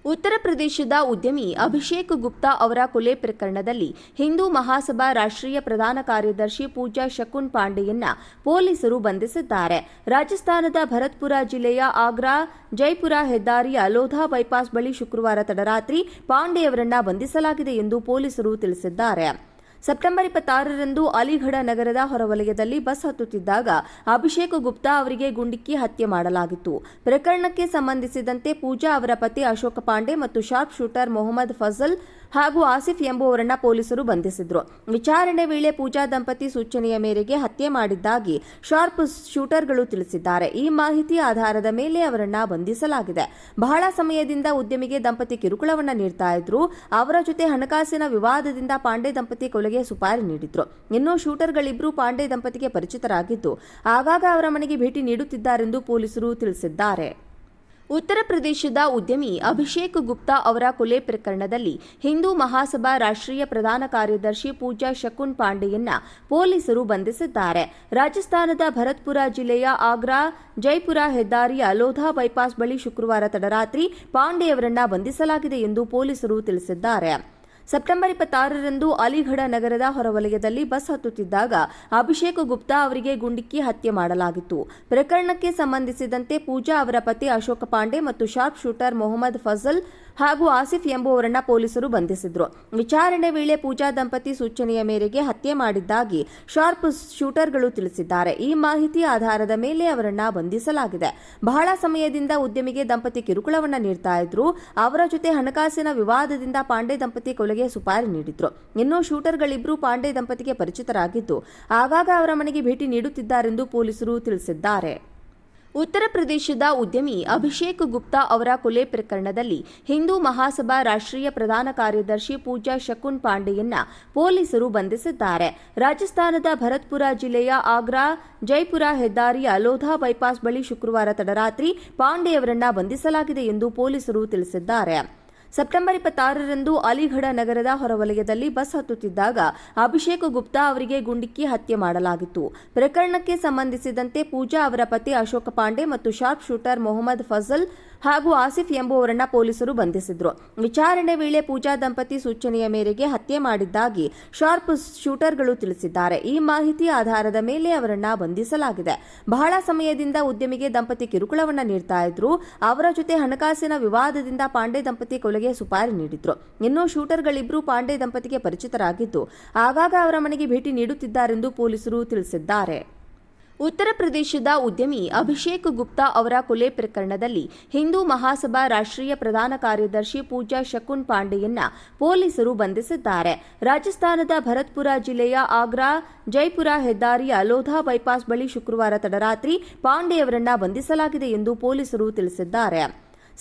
ಉತ್ತರ ಪ್ರದೇಶದ ಉದ್ಯಮಿ ಅಭಿಷೇಕ್ ಗುಪ್ತಾ ಅವರ ಕೊಲೆ ಪ್ರಕರಣದಲ್ಲಿ ಹಿಂದೂ ಮಹಾಸಭಾ ರಾಷ್ಟ್ರೀಯ ಪ್ರಧಾನ ಕಾರ್ಯದರ್ಶಿ ಪೂಜಾ ಶಕುನ್ ಪಾಂಡೆಯನ್ನ ಪೊಲೀಸರು ಬಂಧಿಸಿದ್ದಾರೆ. ರಾಜಸ್ಥಾನದ ಭರತ್ಪುರ ಜಿಲ್ಲೆಯ ಆಗ್ರಾ ಜೈಪುರ ಹೆದ್ದಾರಿಯ ಲೋಧಾ ಬೈಪಾಸ್ ಬಳಿ ಶುಕ್ರವಾರ ತಡರಾತ್ರಿ ಪಾಂಡೆಯವರನ್ನ ಬಂಧಿಸಲಾಗಿದೆ ಎಂದು ಪೊಲೀಸರು ತಿಳಿಸಿದ್ದಾರೆ. ಸೆಪ್ಟೆಂಬರ್ 26ರಂದು ಅಲಿಗಢ ನಗರದ ಹೊರವಲಯದಲ್ಲಿ ಬಸ್ ಹತ್ತುತ್ತಿದ್ದಾಗ ಅಭಿಷೇಕ್ ಗುಪ್ತಾ ಅವರಿಗೆ ಗುಂಡಿಕ್ಕಿ ಹತ್ಯೆ ಮಾಡಲಾಗಿತ್ತು. ಪ್ರಕರಣಕ್ಕೆ ಸಂಬಂಧಿಸಿದಂತೆ ಪೂಜಾ ಅವರ ಪತಿ ಅಶೋಕ್ ಪಾಂಡೆ ಮತ್ತು ಶಾರ್ಪ್ ಶೂಟರ್ ಮೊಹಮ್ಮದ್ ಫಜಲ್ ಹಾಗೂ ಆಸಿಫ್ ಎಂಬುವರನ್ನ ಪೊಲೀಸರು ಬಂಧಿಸಿದ್ರು. ವಿಚಾರಣೆ ವೇಳೆ ಪೂಜಾ ದಂಪತಿ ಸೂಚನೆಯ ಮೇರೆಗೆ ಹತ್ಯೆ ಮಾಡಿದ್ದಾಗಿ ಶಾರ್ಪ್ ಶೂಟರ್ಗಳು ತಿಳಿಸಿದ್ದಾರೆ. ಈ ಮಾಹಿತಿ ಆಧಾರದ ಮೇಲೆ ಅವರನ್ನ ಬಂಧಿಸಲಾಗಿದೆ. ಬಹಳ ಸಮಯದಿಂದ ಉದ್ಯಮಿಗೆ ದಂಪತಿ ಕಿರುಕುಳವನ್ನ ನೀಡ್ತಾ ಇದ್ರು. ಅವರ ಜೊತೆ ಹಣಕಾಸಿನ ವಿವಾದದಿಂದ ಪಾಂಡೆ ದಂಪತಿ ಕೊಲೆಗೆ ಸುಪಾರಿ ನೀಡಿದ್ರು. ಇನ್ನು ಶೂಟರ್ಗಳಿಬ್ಬರು ಪಾಂಡೆ ದಂಪತಿಗೆ ಪರಿಚಿತರಾಗಿದ್ದು ಆಗಾಗ ಅವರ ಮನೆಗೆ ಭೇಟಿ ನೀಡುತ್ತಿದ್ದಾರೆಂದು ಪೊಲೀಸರು ತಿಳಿಸಿದ್ದಾರೆ. ಉತ್ತರ ಪ್ರದೇಶದ ಉದ್ಯಮಿ ಅಭಿಷೇಕ್ ಗುಪ್ತಾ ಅವರ ಕೊಲೆ ಪ್ರಕರಣದಲ್ಲಿ ಹಿಂದೂ ಮಹಾಸಭಾ ರಾಷ್ಟ್ರೀಯ ಪ್ರಧಾನ ಕಾರ್ಯದರ್ಶಿ ಪೂಜಾ ಶಕುನ್ ಪಾಂಡೆಯನ್ನ ಪೊಲೀಸರು ಬಂಧಿಸಿದ್ದಾರೆ. ರಾಜಸ್ಥಾನದ ಭರತ್ಪುರ ಜಿಲ್ಲೆಯ ಆಗ್ರಾ ಜೈಪುರ ಹೆದ್ದಾರಿಯ ಲೋಧಾ ಬೈಪಾಸ್ ಬಳಿ ಶುಕ್ರವಾರ ತಡರಾತ್ರಿ ಪಾಂಡೆಯವರನ್ನ ಬಂಧಿಸಲಾಗಿದೆ ಎಂದು ಪೊಲೀಸರು ತಿಳಿಸಿದ್ದಾರೆ. ಸೆಪ್ಟೆಂಬರ್ 26ರಂದು ಅಲಿಗಢ ನಗರದ ಹೊರವಲಯದಲ್ಲಿ ಬಸ್ ಹತ್ತುತ್ತಿದ್ದಾಗ ಅಭಿಷೇಕ್ ಗುಪ್ತಾ ಅವರಿಗೆ ಗುಂಡಿಕ್ಕಿ ಹತ್ಯೆ ಮಾಡಲಾಗಿತ್ತು. ಪ್ರಕರಣಕ್ಕೆ ಸಂಬಂಧಿಸಿದಂತೆ ಪೂಜಾ ಅವರ ಪತಿ ಅಶೋಕ್ ಪಾಂಡೆ ಮತ್ತು ಶಾರ್ಪ್ ಶೂಟರ್ ಮೊಹಮ್ಮದ್ ಫಜಲ್ ಹಾಗೂ ಆಸಿಫ್ ಎಂಬುವರನ್ನ ಪೊಲೀಸರು ಬಂಧಿಸಿದ್ರು. ವಿಚಾರಣೆ ವೇಳೆ ಪೂಜಾ ದಂಪತಿ ಸೂಚನೆಯ ಮೇರೆಗೆ ಹತ್ಯೆ ಮಾಡಿದ್ದಾಗಿ ಶಾರ್ಪ್ ಶೂಟರ್ಗಳು ತಿಳಿಸಿದ್ದಾರೆ. ಈ ಮಾಹಿತಿ ಆಧಾರದ ಮೇಲೆ ಅವರನ್ನ ಬಂಧಿಸಲಾಗಿದೆ. ಬಹಳ ಸಮಯದಿಂದ ಉದ್ಯಮಿಗೆ ದಂಪತಿ ಕಿರುಕುಳವನ್ನ ನೀಡ್ತಾ ಇದ್ರು. ಅವರ ಜೊತೆ ಹಣಕಾಸಿನ ವಿವಾದದಿಂದ ಪಾಂಡೆ ದಂಪತಿ ಕೊಲೆಗೆ ಸುಪಾರಿ ನೀಡಿದ್ರು. ಇನ್ನು ಶೂಟರ್ಗಳಿಬ್ಬರು ಪಾಂಡೆ ದಂಪತಿಗೆ ಪರಿಚಿತರಾಗಿದ್ದು ಆಗಾಗ ಅವರ ಮನೆಗೆ ಭೇಟಿ ನೀಡುತ್ತಿದ್ದಾರೆಂದು ಪೊಲೀಸರು ತಿಳಿಸಿದ್ದಾರೆ. ಉತ್ತರ ಪ್ರದೇಶದ ಉದ್ಯಮಿ ಅಭಿಷೇಕ್ ಗುಪ್ತಾ ಅವರ ಕೊಲೆ ಪ್ರಕರಣದಲ್ಲಿ ಹಿಂದೂ ಮಹಾಸಭಾ ರಾಷ್ಟ್ರೀಯ ಪ್ರಧಾನ ಕಾರ್ಯದರ್ಶಿ ಪೂಜಾ ಶಕುನ್ ಪಾಂಡೆಯನ್ನ ಪೊಲೀಸರು ಬಂಧಿಸಿದ್ದಾರೆ. ರಾಜಸ್ಥಾನದ ಭರತ್ಪುರ ಜಿಲ್ಲೆಯ ಆಗ್ರಾ ಜೈಪುರ ಹೆದ್ದಾರಿಯ ಲೋಧಾ ಬೈಪಾಸ್ ಬಳಿ ಶುಕ್ರವಾರ ತಡರಾತ್ರಿ ಪಾಂಡೆಯವರನ್ನ ಬಂಧಿಸಲಾಗಿದೆ ಎಂದು ಪೊಲೀಸರು ತಿಳಿಸಿದ್ದಾರೆ. ಸೆಪ್ಟೆಂಬರ್ 26ರಂದು ಅಲಿಗಢ ನಗರದ ಹೊರವಲಯದಲ್ಲಿ ಬಸ್ ಹತ್ತುತ್ತಿದ್ದಾಗ ಅಭಿಷೇಕ್ ಗುಪ್ತಾ ಅವರಿಗೆ ಗುಂಡಿಕ್ಕಿ ಹತ್ಯೆ ಮಾಡಲಾಗಿತ್ತು. ಪ್ರಕರಣಕ್ಕೆ ಸಂಬಂಧಿಸಿದಂತೆ ಪೂಜಾ ಅವರ ಪತಿ ಅಶೋಕ್ ಪಾಂಡೆ ಮತ್ತು ಶಾರ್ಪ್ ಶೂಟರ್ ಮೊಹಮ್ಮದ್ ಫಜಲ್ ಹಾಗೂ ಆಸಿಫ್ ಎಂಬುವರನ್ನ ಪೊಲೀಸರು ಬಂಧಿಸಿದ್ರು. ವಿಚಾರಣೆ ವೇಳೆ ಪೂಜಾ ದಂಪತಿ ಸೂಚನೆಯ ಮೇರೆಗೆ ಹತ್ಯೆ ಮಾಡಿದ್ದಾಗಿ ಶಾರ್ಪ್ ಶೂಟರ್ಗಳು ತಿಳಿಸಿದ್ದಾರೆ. ಈ ಮಾಹಿತಿ ಆಧಾರದ ಮೇಲೆ ಅವರನ್ನ ಬಂಧಿಸಲಾಗಿದೆ. ಬಹಳ ಸಮಯದಿಂದ ಉದ್ಯಮಿಗೆ ದಂಪತಿ ಕಿರುಕುಳವನ್ನ ನೀಡ್ತಾ ಇದ್ರು. ಅವರ ಜೊತೆ ಹಣಕಾಸಿನ ವಿವಾದದಿಂದ ಪಾಂಡೆ ದಂಪತಿ ಕೊಲೆಗೆ ಸುಪಾರಿ ನೀಡಿದ್ರು. ಇನ್ನು ಶೂಟರ್ಗಳಿಬ್ಬರು ಪಾಂಡೆ ದಂಪತಿಗೆ ಪರಿಚಿತರಾಗಿದ್ದು ಆಗಾಗ ಅವರ ಮನೆಗೆ ಭೇಟಿ ನೀಡುತ್ತಿದ್ದಾರೆಂದು ಪೊಲೀಸರು ತಿಳಿಸಿದ್ದಾರೆ. ಉತ್ತರ ಪ್ರದೇಶದ ಉದ್ಯಮಿ ಅಭಿಷೇಕ್ ಗುಪ್ತಾ ಅವರ ಕೊಲೆ ಪ್ರಕರಣದಲ್ಲಿ ಹಿಂದೂ ಮಹಾಸಭಾ ರಾಷ್ಟ್ರೀಯ ಪ್ರಧಾನ ಕಾರ್ಯದರ್ಶಿ ಪೂಜಾ ಶಕುನ್ ಪಾಂಡೆಯನ್ನ ಪೊಲೀಸರು ಬಂಧಿಸಿದ್ದಾರೆ. ರಾಜಸ್ಥಾನದ ಭರತ್ಪುರ ಜಿಲ್ಲೆಯ ಆಗ್ರಾ ಜೈಪುರ ಹೆದ್ದಾರಿಯ ಲೋಧಾ ಬೈಪಾಸ್ ಬಳಿ ಶುಕ್ರವಾರ ತಡರಾತ್ರಿ ಪಾಂಡೆಯವರನ್ನ ಬಂಧಿಸಲಾಗಿದೆ ಎಂದು ಪೊಲೀಸರು ತಿಳಿಸಿದ್ದಾರೆ.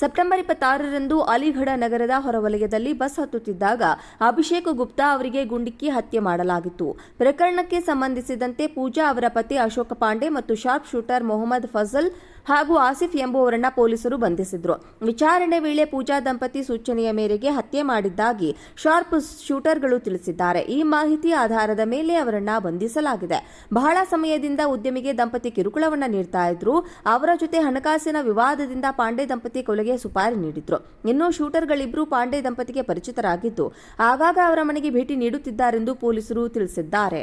ಸೆಪ್ಟೆಂಬರ್ 26ರಂದು ಅಲಿಗಢ ನಗರದ ಹೊರವಲಯದಲ್ಲಿ ಬಸ್ ಹತ್ತುತ್ತಿದ್ದಾಗ ಅಭಿಷೇಕ್ ಗುಪ್ತಾ ಅವರಿಗೆ ಗುಂಡಿಕ್ಕಿ ಹತ್ಯೆ ಮಾಡಲಾಗಿತ್ತು. ಪ್ರಕರಣಕ್ಕೆ ಸಂಬಂಧಿಸಿದಂತೆ ಪೂಜಾ ಅವರ ಪತಿ ಅಶೋಕ್ ಪಾಂಡೆ ಮತ್ತು ಶಾರ್ಪ್ ಶೂಟರ್ ಮೊಹಮ್ಮದ್ ಫಜಲ್ ಹಾಗೂ ಆಸಿಫ್ ಎಂಬುವರನ್ನ ಪೊಲೀಸರು ಬಂಧಿಸಿದ್ರು. ವಿಚಾರಣೆ ವೇಳೆ ಪೂಜಾ ದಂಪತಿ ಸೂಚನೆಯ ಮೇರೆಗೆ ಹತ್ಯೆ ಮಾಡಿದ್ದಾಗಿ ಶಾರ್ಪ್ ಶೂಟರ್ಗಳು ತಿಳಿಸಿದ್ದಾರೆ. ಈ ಮಾಹಿತಿ ಆಧಾರದ ಮೇಲೆ ಅವರನ್ನ ಬಂಧಿಸಲಾಗಿದೆ. ಬಹಳ ಸಮಯದಿಂದ ಉದ್ಯಮಿಗೆ ದಂಪತಿ ಕಿರುಕುಳವನ್ನ ನೀಡ್ತಾ ಇದ್ರು. ಅವರ ಜೊತೆ ಹಣಕಾಸಿನ ವಿವಾದದಿಂದ ಪಾಂಡೆ ದಂಪತಿ ಕೊಲೆಗೆ ಸುಪಾರಿ ನೀಡಿದ್ರು. ಇನ್ನು ಶೂಟರ್ಗಳಿಬ್ಬರು ಪಾಂಡೆ ದಂಪತಿಗೆ ಪರಿಚಿತರಾಗಿದ್ದು ಆಗಾಗ ಅವರ ಮನೆಗೆ ಭೇಟಿ ನೀಡುತ್ತಿದ್ದಾರೆಂದು ಪೊಲೀಸರು ತಿಳಿಸಿದ್ದಾರೆ.